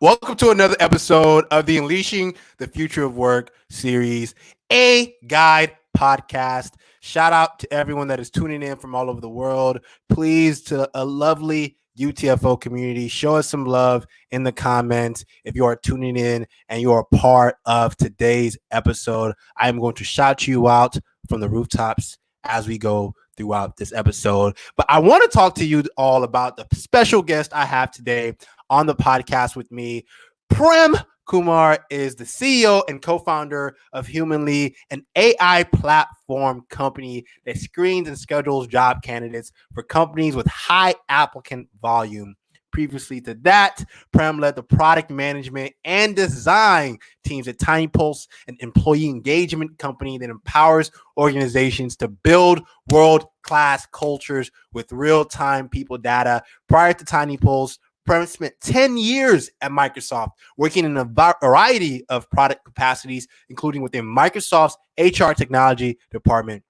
Welcome to another episode of the Unleashing the Future of Work series, a guide podcast. Shout out to everyone that is tuning in from all over the world. Please, to a lovely UTFO community, show us some love in the comments if you are tuning in and you are a part of today's episode. I am going to shout you out from the rooftops as we go throughout this episode. But I want to talk to you all about the special guest I have today on the podcast with me. Prem Kumar is the CEO and co-founder of Humanly, an AI platform company that screens and schedules job candidates for companies with high applicant volume. Previously to that, Prem led the product management and design teams at Tiny Pulse, an employee engagement company that empowers organizations to build world-class cultures with real-time people data. Prior to Tiny Pulse, Prem spent 10 years at Microsoft, working in a variety of product capacities, including within Microsoft's HR technology department.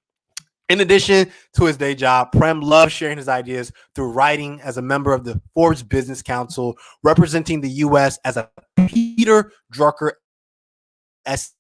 In addition to his day job, Prem loves sharing his ideas through writing as a member of the Forbes Business Council, representing the U.S. as a Peter Drucker S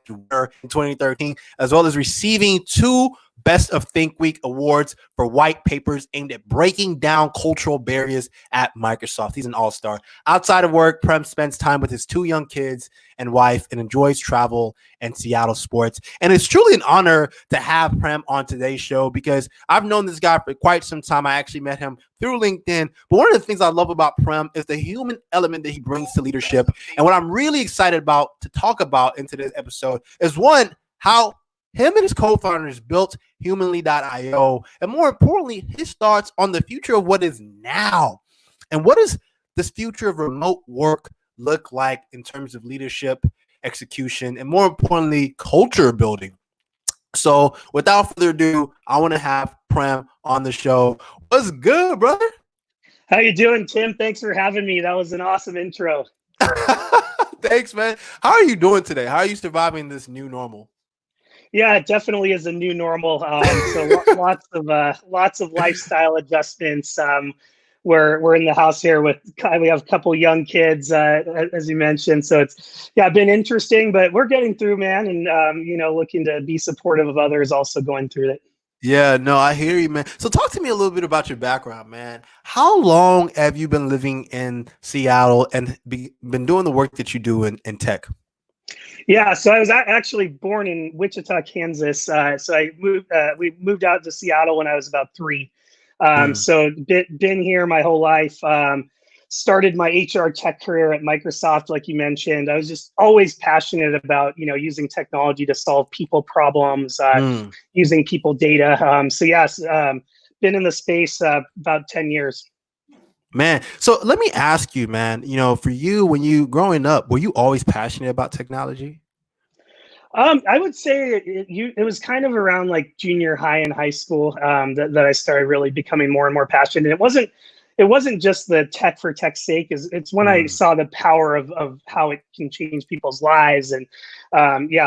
in 2013, as well as receiving two Best of Think Week awards for white papers aimed at breaking down cultural barriers at Microsoft. He's an all-star. Outside of work, Prem spends time with his two young kids and wife and enjoys travel and Seattle sports. And it's truly an honor to have Prem on today's show because I've known this guy for quite some time. I actually met him through LinkedIn. But one of the things I love about Prem is the human element that he brings to leadership. And what I'm really excited about to talk about in today's episode is one, how him and his co-founders built Humanly.io, and more importantly, his thoughts on the future of what is now. And what does this future of remote work look like in terms of leadership, execution, and more importantly, culture building? So without further ado, I want to have Prem on the show. What's good, brother? How you doing, Tim? Thanks for having me. That was an awesome intro. Thanks, man. How are you doing today? How are you surviving this new normal? Yeah, it definitely is a new normal. So lots of lifestyle adjustments. We're in the house here we have a couple young kids, as you mentioned. So it's been interesting, but we're getting through, man, and looking to be supportive of others also going through it. Yeah, no, I hear you, man. So talk to me a little bit about your background, man. How long have you been living in Seattle and been doing the work that you do in tech? Yeah, so I was actually born in Wichita, Kansas. We moved out to Seattle when I was about 3. So been here my whole life. Started my HR tech career at Microsoft, like you mentioned. I was just always passionate about using technology to solve people problems, using people data. Been in the space about 10 years. Man, so let me ask you, man, for you, when you growing up, were you always passionate about technology? I would say it was kind of around like junior high and high school that I started really becoming more and more passionate. And it wasn't just the tech for tech's sake. It's when I saw the power of how it can change people's lives. And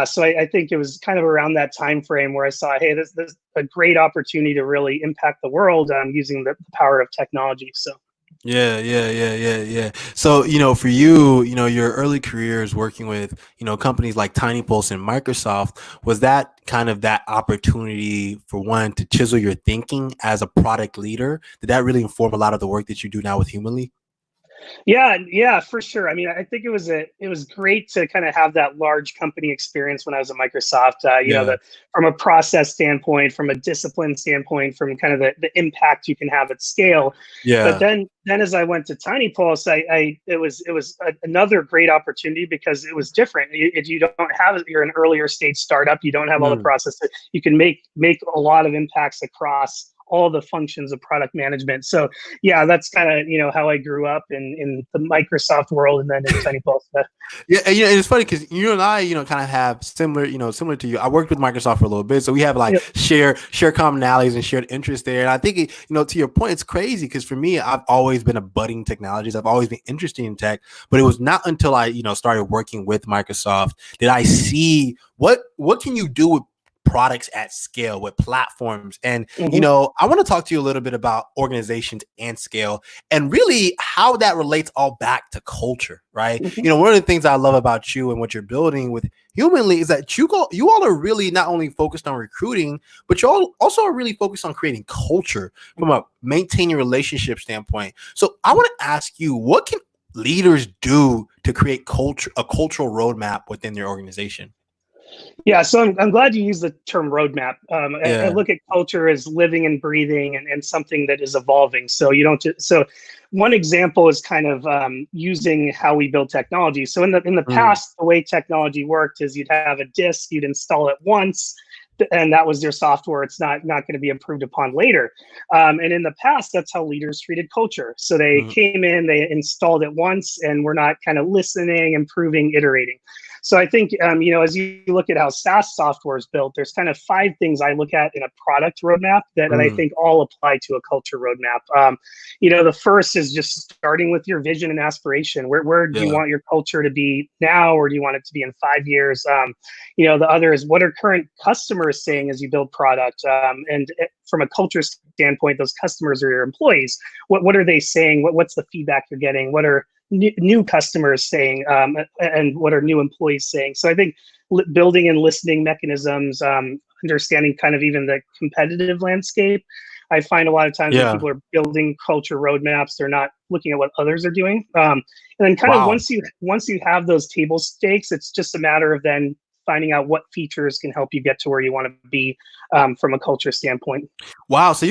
so I think it was kind of around that time frame where I saw, hey, this is a great opportunity to really impact the world using the power of technology. So. Yeah. So, for you, your early careers working with, companies like Tiny Pulse and Microsoft, was that kind of that opportunity for one to chisel your thinking as a product leader? Did that really inform a lot of the work that you do now with Humanly? Yeah, for sure. I mean, I think it was great to kind of have that large company experience when I was at Microsoft. From a process standpoint, from a discipline standpoint, from kind of the impact you can have at scale. Yeah. But then as I went to Tiny Pulse, it was another great opportunity because it was different. If you don't have, you're an earlier stage startup, you don't have all the processes. You can make a lot of impacts across all the functions of product management. So that's kind of, how I grew up in the Microsoft world and then in Tiny Pulse. Yeah, and it's funny because you and I, kind of have similar to you. I worked with Microsoft for a little bit, so we have like share commonalities and shared interests there. And I think, to your point, it's crazy because for me, I've always been a budding technologist. I've always been interested in tech, but it was not until I, started working with Microsoft did I see what can you do with products at scale, with platforms. And, Mhm. I want to talk to you a little bit about organizations and scale, and really how that relates all back to culture, right? Mhm. One of the things I love about you and what you're building with Humanly is that you all are really not only focused on recruiting, but you all also are really focused on creating culture from a maintaining relationship standpoint. So I want to ask you, what can leaders do to create a cultural roadmap within their organization? Yeah, so I'm glad you used the term roadmap. I Yeah. look at culture as living and breathing and something that is evolving. So you don't just, so one example is kind of using how we build technology. So in the Mm, past, the way technology worked is you'd have a disk, you'd install it once, and that was your software. It's not going to be improved upon later. And in the past, that's how leaders treated culture. So they mm, came in, they installed it once, and we're not kind of listening, improving, iterating. So I think, as you look at how SaaS software is built, there's kind of five things I look at in a product roadmap that I mm. think all apply to a culture roadmap. The first is just starting with your vision and aspiration. Where do you Yeah. want your culture to be now, or do you want it to be in 5 years? The other is, what are current customers saying as you build product? And from a culture standpoint, those customers are your employees. What are they saying? What's the feedback you're getting? What are new customers saying, and what are new employees saying? So I think building and listening mechanisms, understanding kind of even the competitive landscape. I find a lot of times when Yeah. people are building culture roadmaps, they're not looking at what others are doing. And then kind of Wow. once you have those table stakes, it's just a matter of then finding out what features can help you get to where you want to be, from a culture standpoint. Wow. So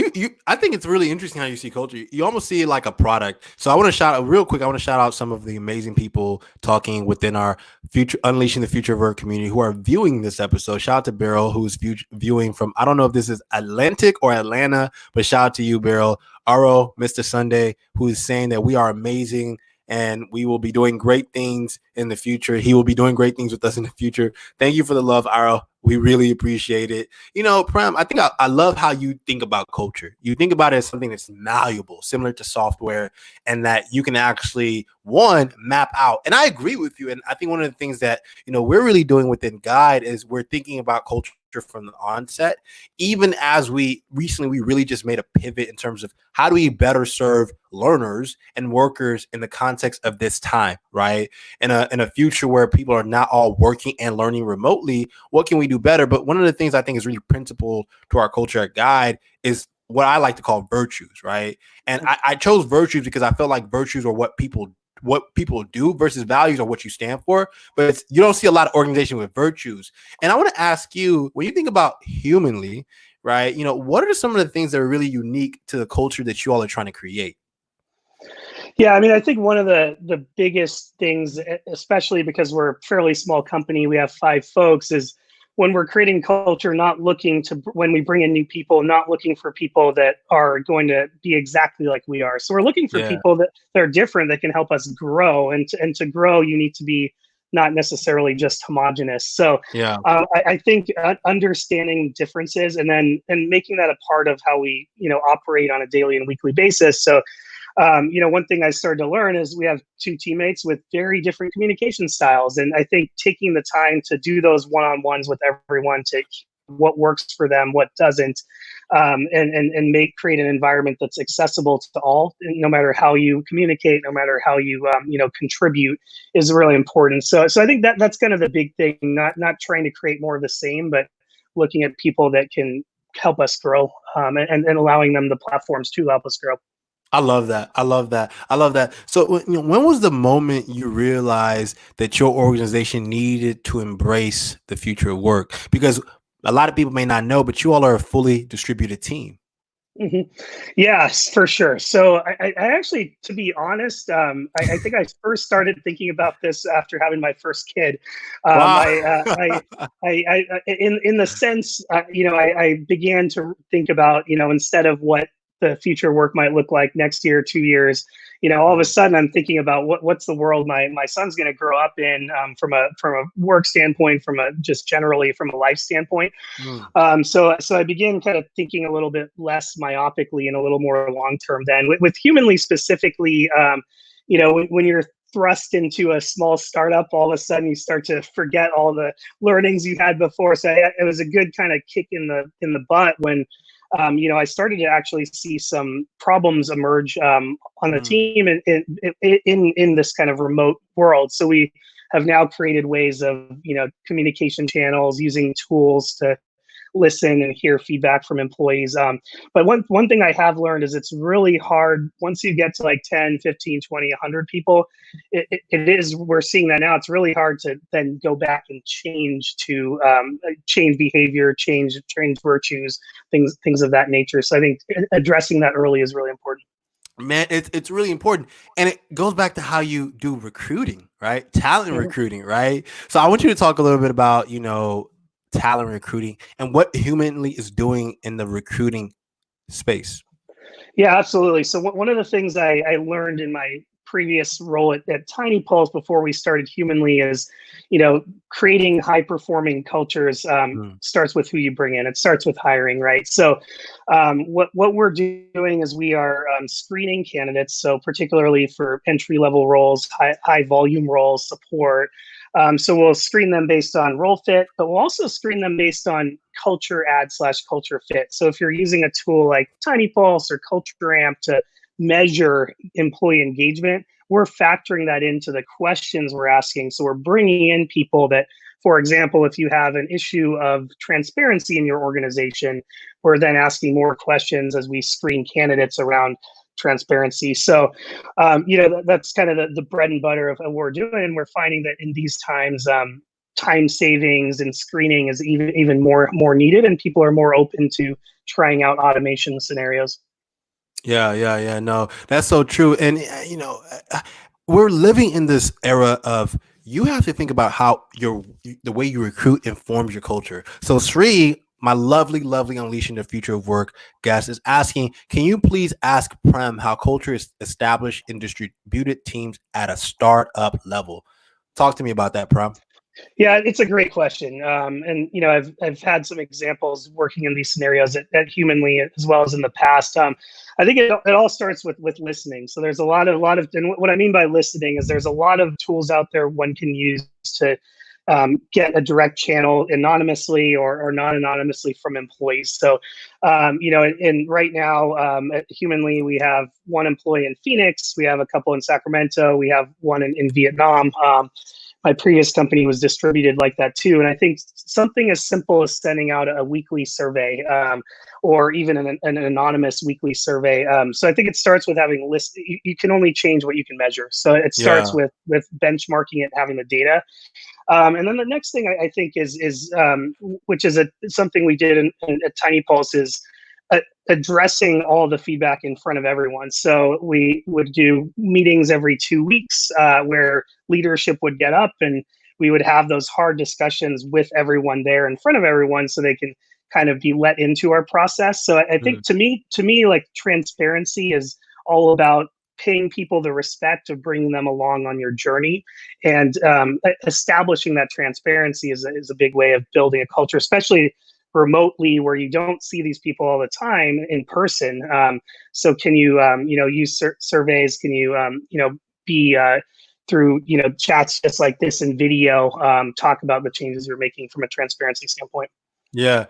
I think it's really interesting how you see culture. You almost see it like a product. So I want to shout out real quick. I want to shout out some of the amazing people talking within our future Unleashing the Future of Work community who are viewing this episode. Shout out to Beryl, who's viewing from, I don't know if this is Atlantic or Atlanta, but shout out to you, Beryl. Aro, Mr. Sunday, who is saying that we are amazing and we will be doing great things in the future. He will be doing great things with us in the future. Thank you for the love, Aro. We really appreciate it. Prem, I think I love how you think about culture. You think about it as something that's malleable, similar to software, and that you can actually, one, map out. And I agree with you. And I think one of the things that, we're really doing within Guide is we're thinking about culture from the onset, even as we really just made a pivot in terms of how do we better serve learners and workers in the context of this time, right? In a future where people are not all working and learning remotely, what can we do better? But one of the things I think is really principal to our culture at Guide is what I like to call virtues, right? And I chose virtues because I felt like virtues are what people do versus values are what you stand for. But you don't see a lot of organization with virtues. And I want to ask you, when you think about Humanly, right? What are some of the things that are really unique to the culture that you all are trying to create? Yeah, I mean, I think one of the biggest things, especially because we're a fairly small company, we have 5 folks, is when we're creating culture, not looking to, when we bring in new people, not looking for people that are going to be exactly like we are. So we're looking for Yeah. people that are different, that can help us grow. And to grow, you need to be not necessarily just homogenous. So Yeah. I think understanding differences, and making that a part of how we operate on a daily and weekly basis. So one thing I started to learn is we have 2 teammates with very different communication styles. And I think taking the time to do those one-on-ones with everyone, to what works for them, what doesn't, and create an environment that's accessible to all, no matter how you communicate, no matter how you contribute, is really important. So I think that's kind of the big thing. Not trying to create more of the same, but looking at people that can help us grow, and allowing them the platforms to help us grow. I love that. I love that. I love that. So, when was the moment you realized that your organization needed to embrace the future of work? Because a lot of people may not know, but you all are a fully distributed team. hmm Yes, for sure. So I actually, to be honest, I think I first started thinking about this after having my first kid. Um, Wow. I, uh, in the sense, I began to think about, instead of what the future work might look like next year, 2 years, all of a Mm, sudden I'm thinking about what's the world my son's going to grow up in, from a work standpoint, just generally from a life standpoint. mm, So I began kind of thinking a little bit less myopically and a little more long term. Then with Humanly specifically, when you're thrust into a small startup, all of a sudden you start to forget all the learnings you had before. So it was a good kind of kick in the butt when I started to actually see some problems emerge on the team in this kind of remote world. So we have now created ways of communication channels, using tools to listen and hear feedback from employees. But one thing I have learned is it's really hard once you get to like 10, 15, 20, 100 people. It is, we're seeing that now. It's really hard to then go back and change behavior, change virtues, things of that nature. So I think addressing that early is really important. Man, it's really important. And it goes back to how you do recruiting, right? Talent recruiting, right? So I want you to talk a little bit about, talent recruiting and what Humanly is doing in the recruiting space. Yeah, absolutely. So one of the things I learned in my previous role at Tiny Pulse before we started Humanly is, creating high performing cultures starts with who you bring in. It starts with hiring, right? So what we're doing is we are screening candidates. So particularly for entry level roles, high volume roles, support. So we'll screen them based on role fit, but we'll also screen them based on culture /culture fit. So if you're using a tool like Tiny Pulse or Culture Amp to measure employee engagement, we're factoring that into the questions we're asking. So we're bringing in people that, for example, if you have an issue of transparency in your organization, we're then asking more questions as we screen candidates around transparency. So, that's kind of the bread and butter of what we're doing. And we're finding that in these times, time savings and screening is even more needed, and people are more open to trying out automation scenarios. Yeah. No, that's so true. And, we're living in this era of you have to think about how the way you recruit informs your culture. So Sri, my lovely Unleashing the Future of Work guest, is asking, can you please ask Prem how culture is established in distributed teams at a startup level? Talk to me about that, Prem. Yeah, it's a great question, and I've had some examples working in these scenarios at Humanly as well as in the past. I think it all starts with listening. So there's a lot of, and what I mean by listening is there's a lot of tools out there one can use to get a direct channel anonymously or non-anonymously from employees. So, and right now at Humanly, we have one employee in Phoenix, we have a couple in Sacramento, we have one in Vietnam. My previous company was distributed like that too. And I think something as simple as sending out a weekly survey or even an anonymous weekly survey. So I think it starts with having a list. You can only change what you can measure. So it starts with benchmarking it, having the data. And then the next thing I think is which is something we did at Tiny Pulse is addressing all the feedback in front of everyone. So we would do meetings every 2 weeks where leadership would get up and we would have those hard discussions with everyone there in front of everyone so they can kind of be let into our process. So I think to me, like transparency is all about paying people the respect of bringing them along on your journey, and establishing that transparency is a big way of building a culture, especially remotely where you don't see these people all the time in person. So can you, use surveys? Can you, be through, chats just like this and video, talk about the changes you're making from a transparency standpoint? Yeah.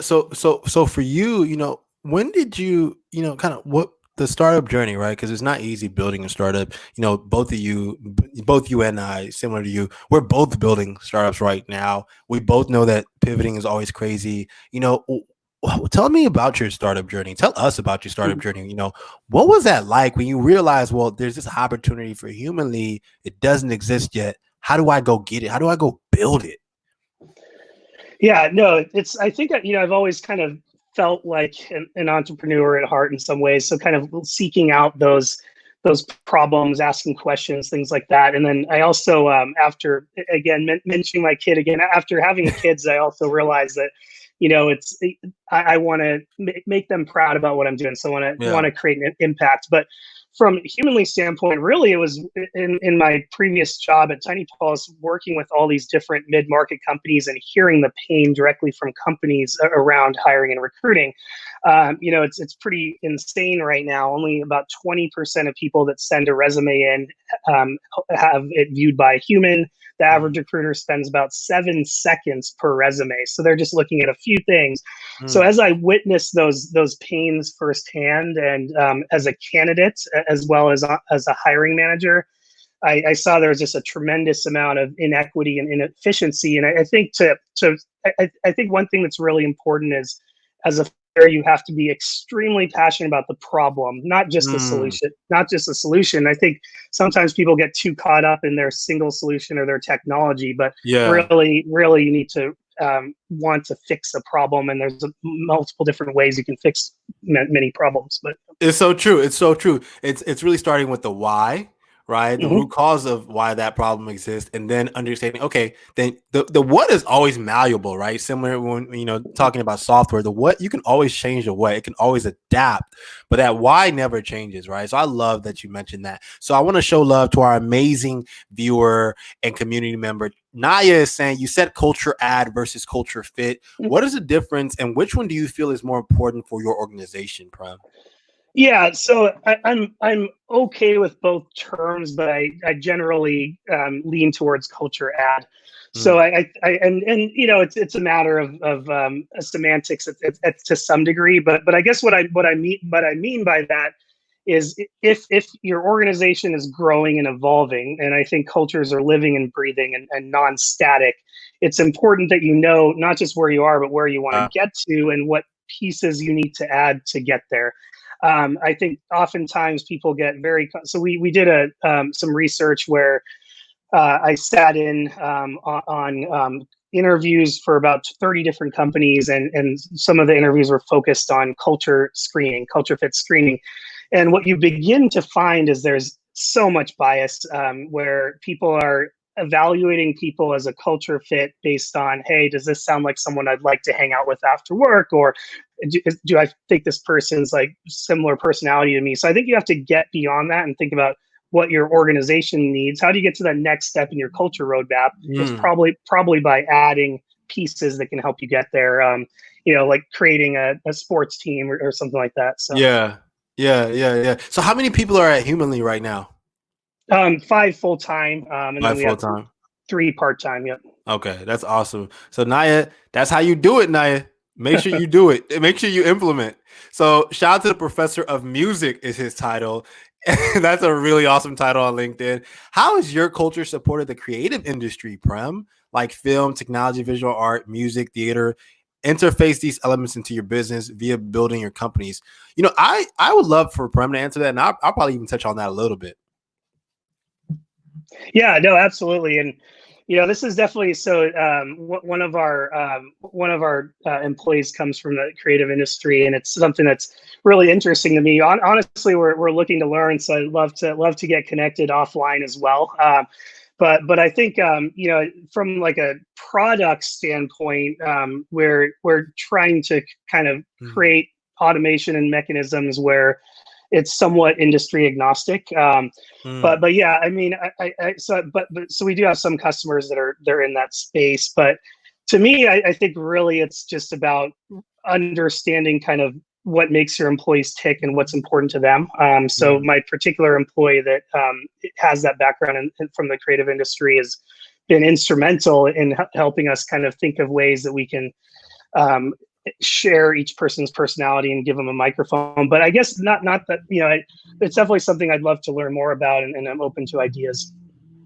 So for you, when did you, kind of what the startup journey, right? Because it's not easy building a startup. Both you and I, similar to you, we're both building startups right now. We both know that pivoting is always crazy. Tell me about your startup journey. Tell us about your startup journey. What was that like when you realized, well, there's this opportunity for Humanly, it doesn't exist yet. How do I go get it? How do I go build it? Yeah, no, I think that, I've always kind of felt like an entrepreneur at heart in some ways. So kind of seeking out those problems, asking questions, things like that. And then I also, after again, mentioning my kid again, after having kids, I also realized that, I want to make them proud about what I'm doing. So I want to create an impact. But from a humanly standpoint, really, it was in my previous job at Tiny Pulse, working with all these different mid-market companies and hearing the pain directly from companies around hiring and recruiting. It's pretty insane right now. Only about 20% of people that send a resume in have it viewed by a human. The average recruiter spends about 7 seconds per resume. So they're just looking at a few things. So as I witnessed those pains firsthand, and as a candidate, as well as a hiring manager, I saw there was just a tremendous amount of inequity and inefficiency. And I think I think one thing that's really important is, as a fair, you have to be extremely passionate about the problem, not just the solution. Not just the solution. I think sometimes people get too caught up in their single solution or their technology, but really, you need to want to fix a problem, and there's multiple different ways you can fix many problems. But it's so true. It's so true. It's really starting with the why, right? The root cause of why that problem exists, and then understanding, okay, then the what is always malleable, right? Similar when, talking about software, the what, you can always change the what, it can always adapt, but that why never changes, right? So I love that you mentioned that. So I want to show love to our amazing viewer and community member. Naya is saying, you said culture add versus culture fit. What is the difference, and which one do you feel is more important for your organization, Prem? Yeah, so I'm okay with both terms, but I generally lean towards culture add. So it's a matter of semantics to some degree, but I guess what I mean by that is, if your organization is growing and evolving, and I think cultures are living and breathing and non-static, it's important that you know not just where you are, but where you want to get to and what pieces you need to add to get there. I think oftentimes people get so we did some research where I sat in on interviews for about 30 different companies, and some of the interviews were focused on culture fit screening. And what you begin to find is there's so much bias, where people are evaluating people as a culture fit based on, hey, does this sound like someone I'd like to hang out with after work, or do I think this person's like similar personality to me? So I think you have to get beyond that and think about what your organization needs. How do you get to that next step in your culture roadmap? It's probably by adding pieces that can help you get there. Like creating a sports team or something like that. So yeah. So how many people are at Humanly right now? 5 full-time, and 5 then we have full-time. 3 part-time. Yep. Okay, that's awesome. So Naya, that's how you do it, Naya. Make sure you do it. Make sure you implement. So shout out to the professor of music is his title. That's a really awesome title on LinkedIn. How has your culture supported the creative industry, Prem? Like film, technology, visual art, music, theater. Interface these elements into your business via building your companies. I would love for Prem to answer that, and I'll probably even touch on that a little bit. Yeah, no, absolutely. And this is definitely so. One of our employees comes from the creative industry, and it's something that's really interesting to me. Honestly, we're looking to learn, so I'd love to get connected offline as well. But I think from like a product standpoint, we're trying to kind of create automation and mechanisms where it's somewhat industry agnostic. But yeah, I mean, so we do have some customers they're in that space. But to me, I think really it's just about understanding kind of what makes your employees tick and what's important to them. So my particular employee that has that background from the creative industry has been instrumental in helping us kind of think of ways that we can share each person's personality and give them a microphone. But I guess not that, it's definitely something I'd love to learn more about, and I'm open to ideas.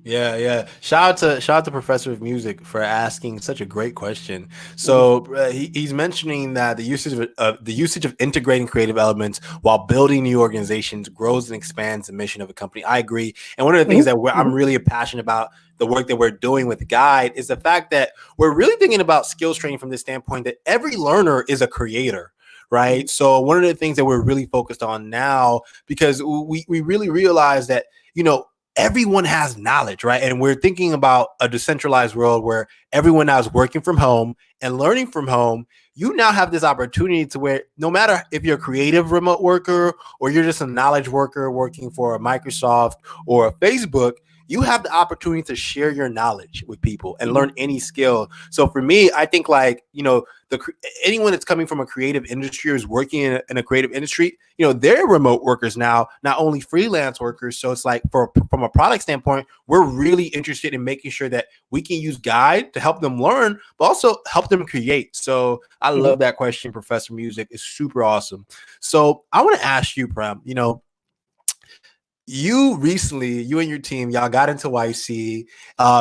Yeah. Shout out to Professor of Music for asking such a great question. So he's mentioning that the usage of integrating creative elements while building new organizations grows and expands the mission of a company. I agree. And one of the things that I'm really passionate about the work that we're doing with Guide is the fact that we're really thinking about skills training from the standpoint that every learner is a creator. Right. So one of the things that we're really focused on now, because we really realize that, everyone has knowledge, right? And we're thinking about a decentralized world where everyone now is working from home and learning from home. You now have this opportunity to where no matter if you're a creative remote worker or you're just a knowledge worker working for a Microsoft or a Facebook, you have the opportunity to share your knowledge with people and learn any skill. So for me, I think like, anyone that's coming from a creative industry or is working in a creative industry, they're remote workers now, not only freelance workers. So it's like from a product standpoint, we're really interested in making sure that we can use Guide to help them learn, but also help them create. So I love that question, Professor Music. It's super awesome. So I want to ask you, Prem, you recently, you and your team, y'all got into YC.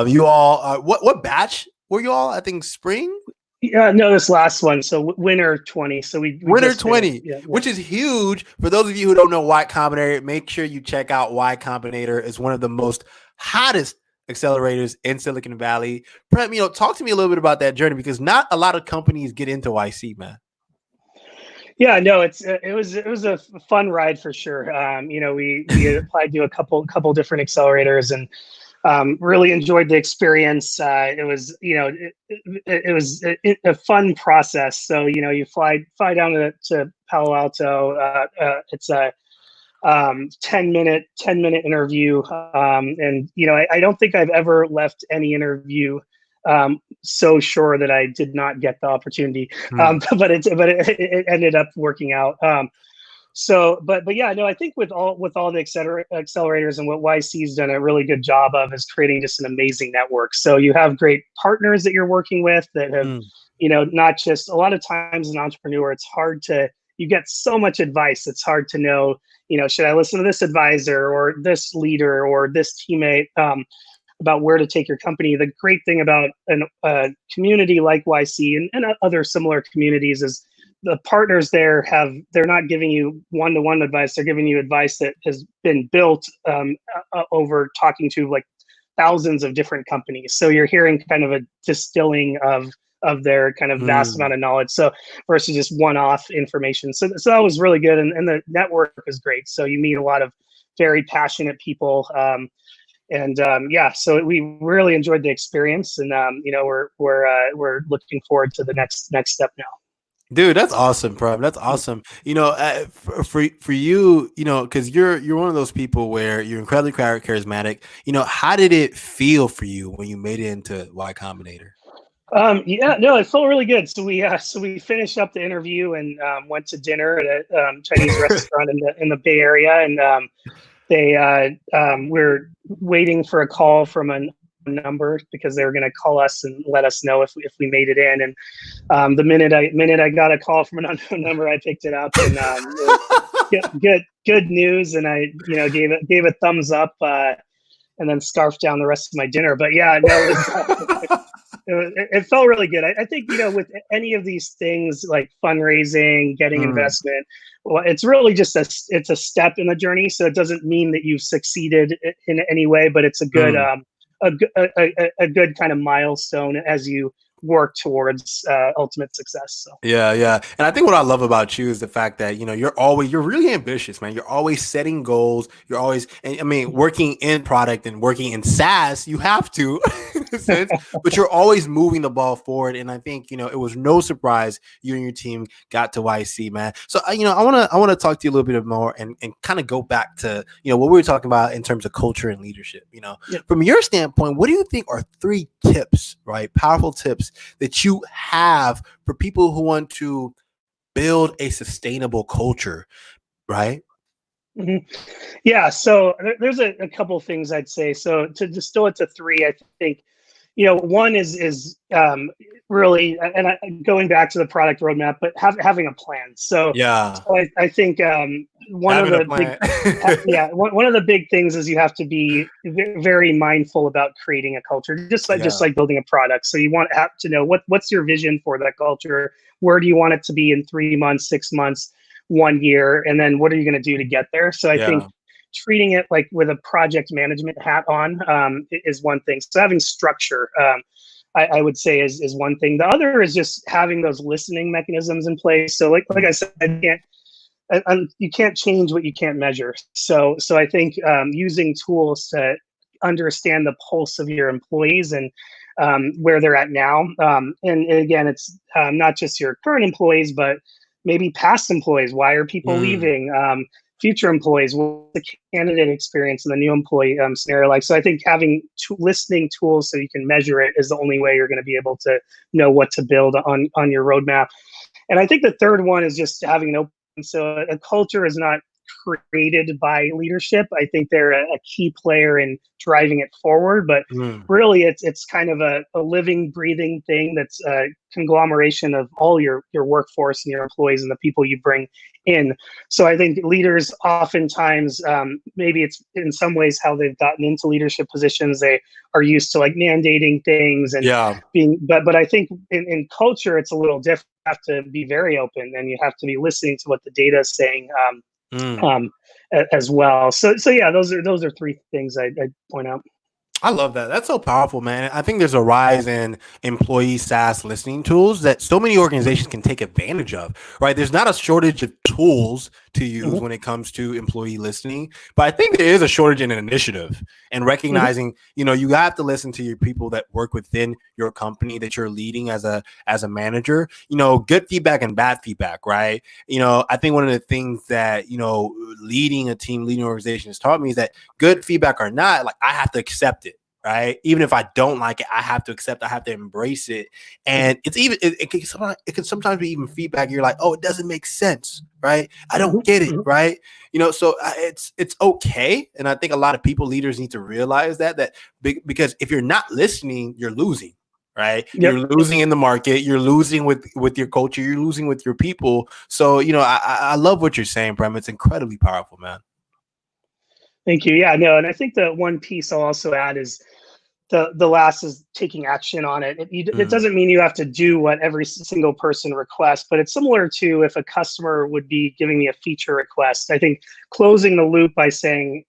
You all, what batch were you all? I think spring. Yeah, no, this last one. So winter 20. So we winter just 20, which is huge. For those of you who don't know Y Combinator, make sure you check out Y Combinator. It's one of the most hottest accelerators in Silicon Valley. Prem, talk to me a little bit about that journey because not a lot of companies get into YC, man. Yeah, no, it was a fun ride for sure. We applied to a couple different accelerators and really enjoyed the experience. It was it was a fun process. So you fly down to Palo Alto. It's a 10-minute interview, and I don't think I've ever left any interview so sure that I did not get the opportunity. But it ended up working out. But yeah, no, I think with all the accelerators and what YC's done a really good job of is creating just an amazing network. So you have great partners that you're working with that have, not just a lot of times as an entrepreneur, it's hard you get so much advice. It's hard to know, should I listen to this advisor or this leader or this teammate about where to take your company. The great thing about a community like YC and other similar communities is the partners there they're not giving you one-to-one advice. They're giving you advice that has been built over talking to like thousands of different companies. So you're hearing kind of a distilling of their kind of vast amount of knowledge. So versus just one-off information. So that was really good. And the network is great. So you meet a lot of very passionate people. So we really enjoyed the experience, and we're looking forward to the next step now. Dude, that's awesome, Prem. That's awesome. For you, because you're one of those people where you're incredibly charismatic. How did it feel for you when you made it into Y Combinator? It felt really good. So we finished up the interview and went to dinner at a Chinese restaurant in the Bay Area, and we're waiting for a call from a number because they were going to call us and let us know if we made it in. And the minute I got a call from an unknown number, I picked it up and good news. And I gave a thumbs up and then scarfed down the rest of my dinner. But yeah, no. It felt really good. I think, with any of these things like fundraising, getting investment, well, it's really just it's a step in the journey. So it doesn't mean that you've succeeded in any way, but it's a good, a good kind of milestone as you work towards ultimate success. So. Yeah. And I think what I love about you is the fact that, you're really ambitious, man. You're always setting goals. You're always, working in product and working in SaaS, you have to, in a sense, but you're always moving the ball forward. And I think, it was no surprise you and your team got to YC, man. So, I want to talk to you a little bit more and kind of go back to, what we were talking about in terms of culture and leadership. From your standpoint, what do you think are 3 tips, right? Powerful tips that you have for people who want to build a sustainable culture, right? Mm-hmm. Yeah. So there's a couple of things I'd say. So to distill it to 3, I think, one is really, and going back to the product roadmap, but having a plan. So I think one of the big things is you have to be very mindful about creating a culture, just like building a product. So you have to know what's your vision for that culture. Where do you want it to be in 3 months, 6 months, 1 year, and then what are you going to do to get there? So I think treating it like with a project management hat on is one thing. So having structure, I would say is one thing. The other is just having those listening mechanisms in place. So like I said, and you can't change what you can't measure. So I think using tools to understand the pulse of your employees and where they're at now. And again, it's not just your current employees, but maybe past employees. Why are people Mm. leaving? Future employees, what's the candidate experience and the new employee scenario like? So I think having listening tools so you can measure it is the only way you're going to be able to know what to build on your roadmap. And I think the third one is just having an open. So a culture is not created by leadership. I think they're a key player in driving it forward, but Mm. really it's kind of a living, breathing thing that's a conglomeration of all your workforce and your employees and the people you bring in. So I think leaders oftentimes, maybe it's in some ways how they've gotten into leadership positions. They are used to like mandating things and Yeah. being, but I think in culture it's a little different. You have to be very open and you have to be listening to what the data is saying. Mm. Um, as well. So yeah, those are three things I'd point out. I love that. That's so powerful, man. I think there's a rise in employee SaaS listening tools that so many organizations can take advantage of, right? There's not a shortage of tools to use Mm-hmm. when it comes to employee listening, but I think there is a shortage in an initiative and Mm-hmm. recognizing, you have to listen to your people that work within your company that you're leading as a manager, good feedback and bad feedback, right? I think one of the things that, leading a team, leading an organization has taught me is that good feedback or not, like I have to accept it, right? Even if I don't like it, I have to accept, I have to embrace it. And it's even, it can sometimes be even feedback. You're like, oh, it doesn't make sense, right? I don't get it, Mm-hmm. right? So it's okay. And I think a lot of people, leaders need to realize that because if you're not listening, you're losing. Right, Yep. you're losing in the market. You're losing with your culture. You're losing with your people. So I love what you're saying, Prem. It's incredibly powerful, man. Thank you. Yeah, no, and I think the one piece I'll also add is the last is taking action on it. It Mm, doesn't mean you have to do what every single person requests, but it's similar to if a customer would be giving me a feature request. I think closing the loop by saying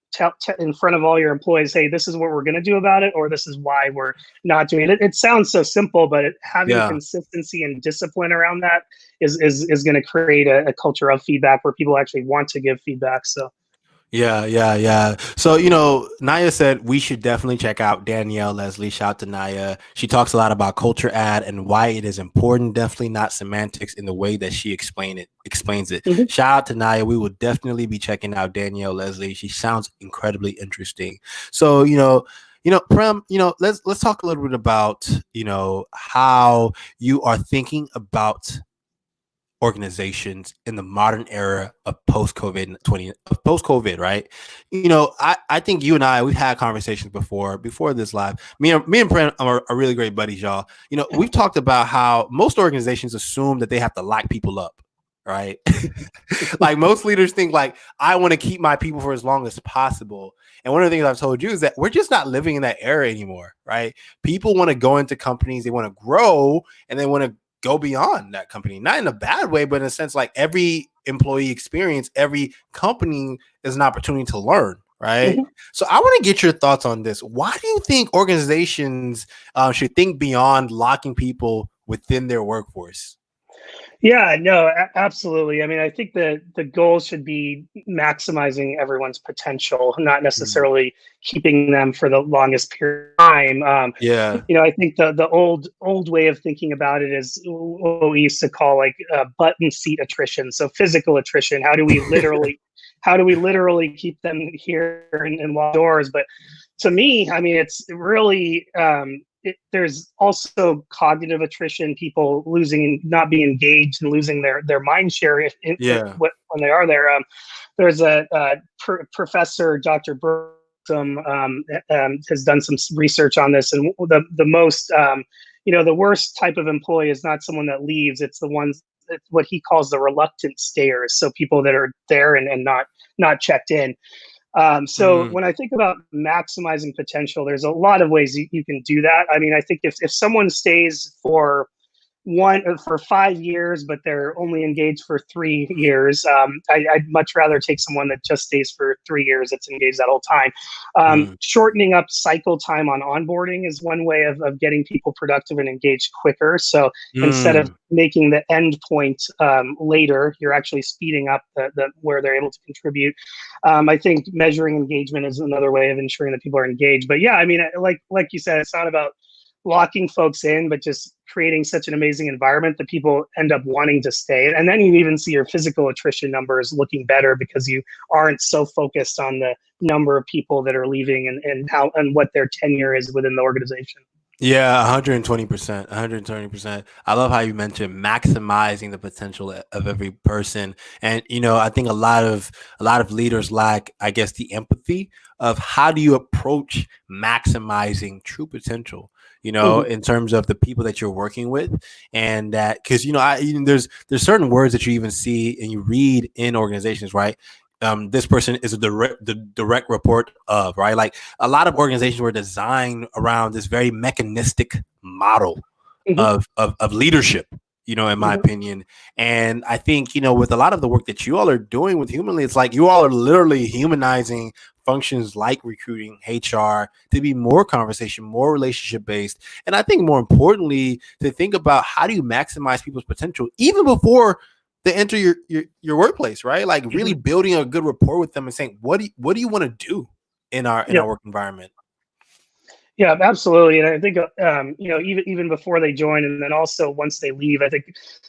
in front of all your employees, hey, this is what we're going to do about it, or this is why we're not doing it. It sounds so simple, but having yeah. consistency and discipline around that is going to create a culture of feedback where people actually want to give feedback. So. Yeah, yeah, yeah. So, Naya said we should definitely check out Danielle Leslie. Shout out to Naya. She talks a lot about culture ad and why it is important. Definitely not semantics in the way that she explains it. Mhm. Shout out to Naya. We will definitely be checking out Danielle Leslie. She sounds incredibly interesting. So, Prem, let's talk a little bit about, how you are thinking about organizations in the modern era of post-COVID, right? I think you and we've had conversations before this live. Me and Prem are really great buddies, y'all. We've talked about how most organizations assume that they have to lock people up, right? Like most leaders think like I want to keep my people for as long as possible. And one of the things I've told you is that we're just not living in that era anymore, right? People want to go into companies, they want to grow, and they want to go beyond that company, not in a bad way, but in a sense like every employee experience, every company is an opportunity to learn, right? Mhm. So I want to get your thoughts on this. Why do you think organizations should think beyond locking people within their workforce? Yeah, no, absolutely. I mean, I think the goal should be maximizing everyone's potential, not Mm. necessarily keeping them for the longest period of time. Yeah. I think the old way of thinking about it is what we used to call like button seat attrition. So physical attrition. How do we literally keep them here and lock doors? But to me, I mean, it's really there's also cognitive attrition, people losing, not being engaged and losing their mind share Yeah. when they are there. There's a professor, Dr. Burton, has done some research on this, and the most the worst type of employee is not someone that leaves; it's the ones what he calls the reluctant stayers. So people that are there and not checked in. So Mm. when I think about maximizing potential, there's a lot of ways you can do that. I mean, I think if someone stays for for 5 years, but they're only engaged for 3 years. I'd much rather take someone that just stays for 3 years that's engaged that whole time. Shortening up cycle time on onboarding is one way of getting people productive and engaged quicker. So instead of making the end point later, you're actually speeding up the where they're able to contribute. I think measuring engagement is another way of ensuring that people are engaged. But yeah, I mean, like you said, it's not about locking folks in, but just creating such an amazing environment that people end up wanting to stay. And then you even see your physical attrition numbers looking better because you aren't so focused on the number of people that are leaving and how and what their tenure is within the organization. Yeah, 120%, 120%. I love how you mentioned maximizing the potential of every person. And I think a lot of leaders lack, I guess, the empathy of how do you approach maximizing true potential, in terms of the people that you're working with. And that, because there's certain words that you even see and you read in organizations, right? This person is the direct report of, right? Like, a lot of organizations were designed around this very mechanistic model of leadership, in my opinion. And I think, with a lot of the work that you all are doing with Humanly, it's like you all are literally humanizing functions like recruiting, HR, to be more conversation, more relationship based. And I think more importantly, to think about how do you maximize people's potential even before they enter your workplace, right? Like, really building a good rapport with them and saying, what do you want to do in our work environment? Yeah, absolutely. And I think, even before they join, and then also once they leave, I think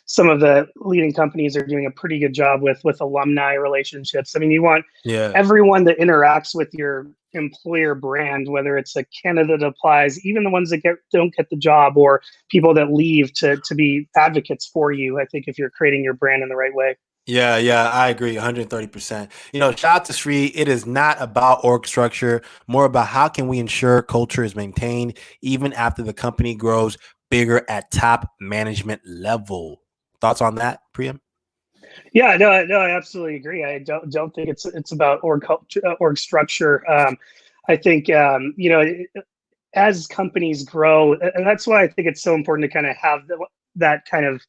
some of the leading companies are doing a pretty good job with alumni relationships. I mean, you want everyone that interacts with your employer brand, whether it's a candidate that applies, even the ones that don't get the job, or people that leave, to be advocates for you. I think if you're creating your brand in the right way. Yeah, I agree 130%. Shout out to Sri. It is not about org structure, more about how can we ensure culture is maintained even after the company grows bigger at top management level. Thoughts on that, Prem? Yeah, no, I absolutely agree. I don't think it's about org culture, org structure. I think as companies grow, and that's why I think it's so important to kind of have that kind of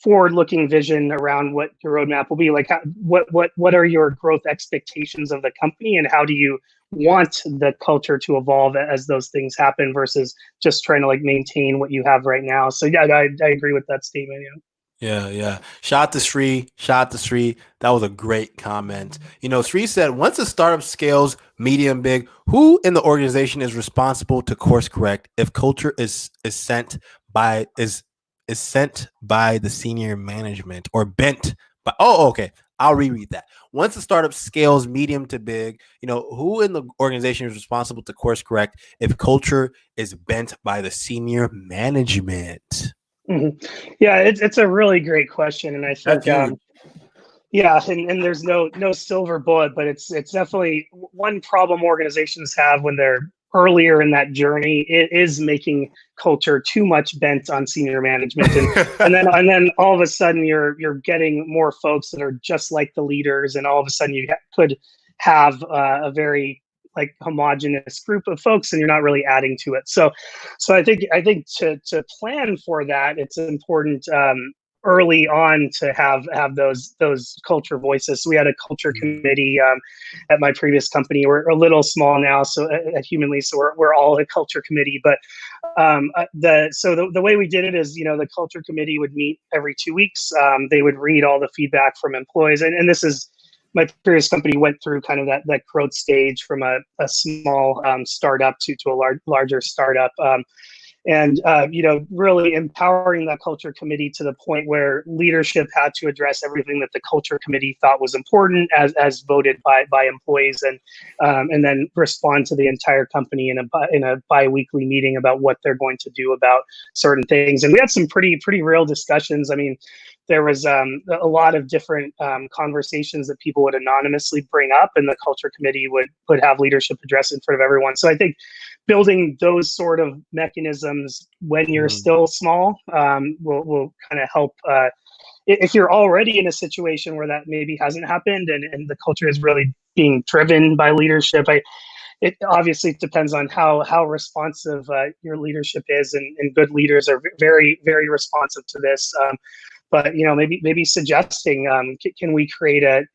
forward-looking vision around what your roadmap will be. Like, what are your growth expectations of the company, and how do you want the culture to evolve as those things happen, versus just trying to like maintain what you have right now. So yeah, I agree with that statement. Yeah. Shout out to Sri. That was a great comment. Sri said, once a startup scales medium big, who in the organization is responsible to course correct if culture is sent by the senior management, or bent by okay. I'll reread that. Once a startup scales medium to big, who in the organization is responsible to course correct if culture is bent by the senior management? Yeah, it's a really great question, and I think yeah, and there's no silver bullet, but it's definitely one problem organizations have when they're earlier in that journey. It is making culture too much bent on senior management, and then all of a sudden you're getting more folks that are just like the leaders, and all of a sudden you could have a very like homogenous group of folks, and you're not really adding to it. So I think to plan for that, it's important early on to have those culture voices. So we had a culture committee at my previous company. We're a little small now, so at Humanly, so we're all a culture committee. But the way we did it is, the culture committee would meet every 2 weeks. They would read all the feedback from employees, and this is, my previous company went through kind of that growth stage from a small startup to a larger startup. And really empowering that culture committee to the point where leadership had to address everything that the culture committee thought was important as voted by employees, and then respond to the entire company in a bi-weekly meeting about what they're going to do about certain things. And we had some pretty real discussions. I mean, there was a lot of different conversations that people would anonymously bring up, and the culture committee would have leadership address in front of everyone. So I think building those sort of mechanisms when you're still small will kind of help. If you're already in a situation where that maybe hasn't happened, and the culture is really being driven by leadership, it obviously depends on how responsive your leadership is, and good leaders are very, very responsive to this. But maybe suggesting, can we create a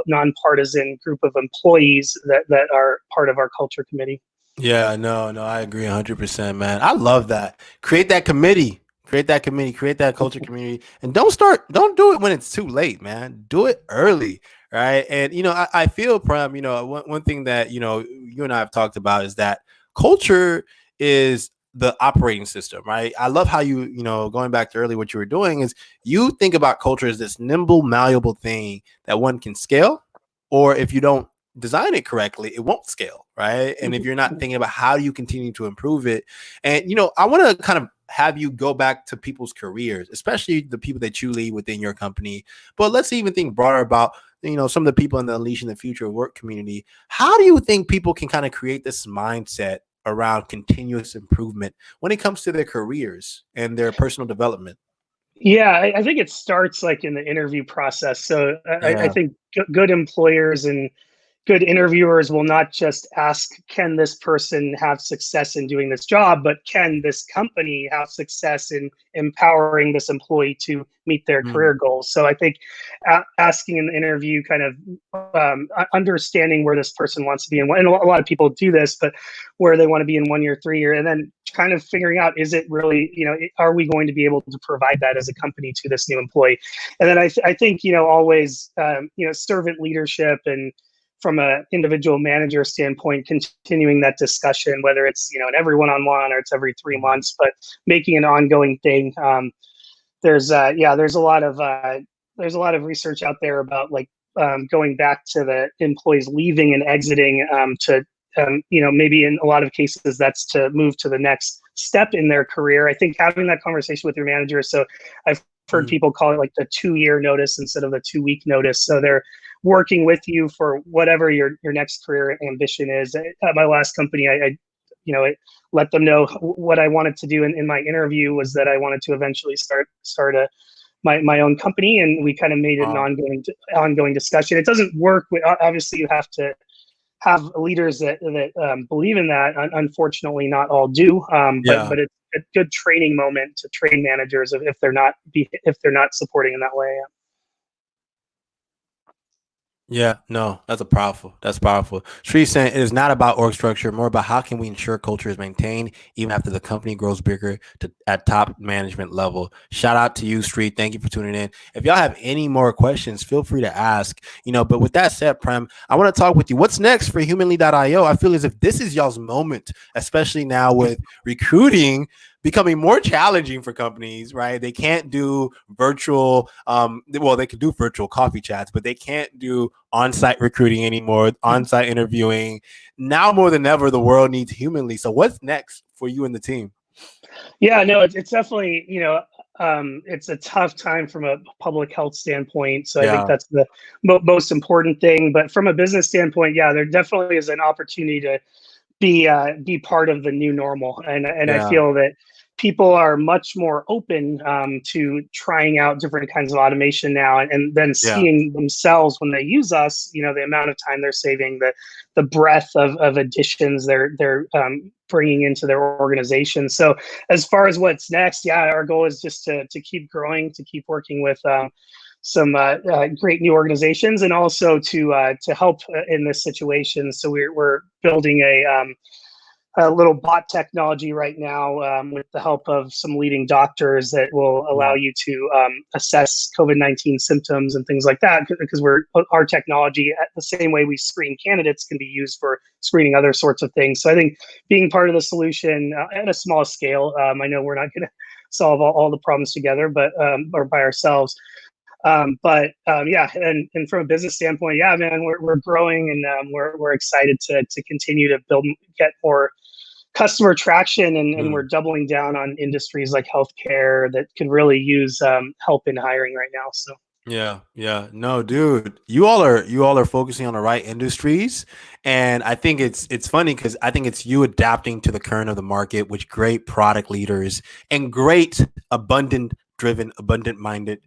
nonpartisan group of employees that are part of our culture committee? Yeah, no, I agree 100%, man. I love that. Create that committee. Create that committee, create that culture community, and don't do it when it's too late, man. Do it early, right? And I feel, Prem, one thing that you and I have talked about is that culture is the operating system, right? I love how going back to early, what you were doing is you think about culture as this nimble, malleable thing that one can scale, or if you don't design it correctly, it won't scale, right? And if you're not thinking about how do you continue to improve it, and I want to kind of have you go back to people's careers, especially the people that you lead within your company. But let's even think broader about some of the people in the Unleashing the Future of Work community. How do you think people can kind of create this mindset around continuous improvement when it comes to their careers and their personal development? Yeah, I think it starts like in the interview process. So I Yeah. think good employers and good interviewers will not just ask, can this person have success in doing this job, but can this company have success in empowering this employee to meet their career Mm. goals? So I think asking in the interview, kind of understanding where this person wants to be, and a lot of people do this, but where they want to be in 1 year, 3 year, and then kind of figuring out, is it really, are we going to be able to provide that as a company to this new employee? And then I think, always, servant leadership, and from an individual manager standpoint, continuing that discussion, whether it's an every one-on-one or it's every 3 months, but making an ongoing thing. There's a lot of research out there about like going back to the employees leaving and exiting to maybe in a lot of cases that's to move to the next step in their career. I think having that conversation with your manager. So I've heard Mm. people call it like the 2 year notice instead of the 2 week notice. So they're working with you for whatever your next career ambition is. At my last company, I let them know what I wanted to do in my interview was that I wanted to eventually start my own company, and we kind of made it an Wow. ongoing discussion. It doesn't work. Obviously, you have to have leaders that believe in that. Unfortunately, not all do. Yeah. But it's a good training moment to train managers if they're not supporting in that way. Yeah, no, That's powerful. Sri saying it is not about org structure, more about how can we ensure culture is maintained even after the company grows bigger to at top management level. Shout out to you, Sri. Thank you for tuning in. If y'all have any more questions, feel free to ask. But with that said, Prem, I want to talk with you. What's next for humanly.io? I feel as if this is y'all's moment, especially now with recruiting becoming more challenging for companies, right? They can't do virtual, they can do virtual coffee chats, but they can't do on-site recruiting anymore, on-site interviewing. Now more than ever, the world needs humanly. So what's next for you and the team? Yeah, no, it's definitely, it's a tough time from a public health standpoint. So I think Yeah, that's the most important thing. But from a business standpoint, yeah, there definitely is an opportunity to be part of the new normal, and I yeah, feel that people are much more open to trying out different kinds of automation now, and then yeah. seeing themselves when they use us, the amount of time they're saving, the breadth of additions they're bringing into their organization. So as far as what's next, yeah, our goal is just to keep growing, to keep working with some great new organizations, and also to help in this situation. So we're building a little bot technology right now with the help of some leading doctors that will allow Mm. you to assess COVID-19 symptoms and things like that, because our technology, the same way we screen candidates, can be used for screening other sorts of things. So I think being part of the solution at a small scale, I know we're not going to solve all the problems together, but or by ourselves. Yeah, and from a business standpoint, yeah, man, we're growing, and we're excited to continue to get more customer traction, and we're Mm. doubling down on industries like healthcare that can really use help in hiring right now. So Yeah, yeah. No, dude. You all are focusing on the right industries. And I think it's funny because I think it's you adapting to the current of the market with great product leaders and great abundant driven, abundant minded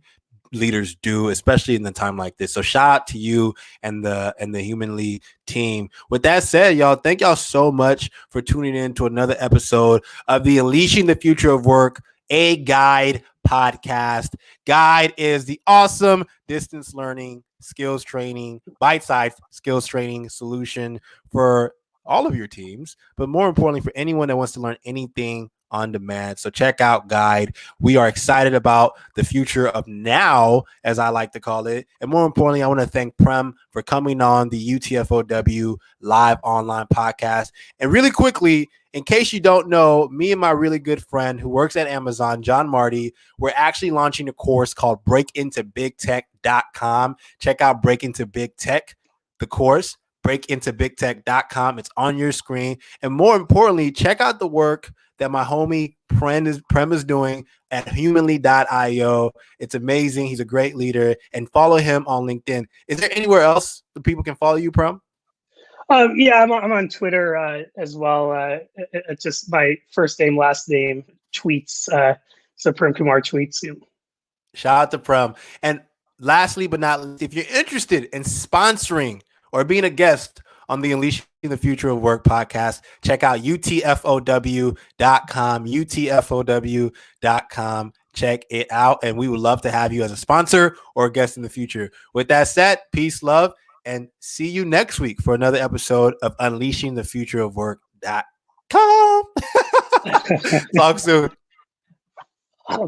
leaders do, especially in the time like this. So shout out to you and the Humanly team. With that said, y'all, thank y'all so much for tuning in to another episode of the Unleashing the Future of Work, a Guide podcast. Guide is the awesome distance learning, skills training, bite-sized skills training solution for all of your teams, but more importantly, for anyone that wants to learn anything on demand. So check out Guide. We are excited about the future of now, as I like to call it. And more importantly, I want to thank Prem for coming on the UTFOW live online podcast. And really quickly, in case you don't know, me and my really good friend who works at Amazon, John Marty, we're actually launching a course called breakintobigtech.com. Check out Break Into Big Tech, the course, breakintobigtech.com. It's on your screen. And more importantly, check out the work that my homie Prem is doing at humanly.io. It's amazing. He's a great leader. And follow him on LinkedIn. Is there anywhere else that people can follow you, Prem? Yeah, I'm on Twitter as well. It's just my first name, last name, tweets. So Prem Kumar tweets. Shout out to Prem. And lastly, but not least, if you're interested in sponsoring or being a guest on the Unleashing the Future of Work podcast, check out utfow.com, utfow.com. Check it out. And we would love to have you as a sponsor or a guest in the future. With that said, peace, love, and see you next week for another episode of Unleashing the Future of Work.com. Talk soon. Oh,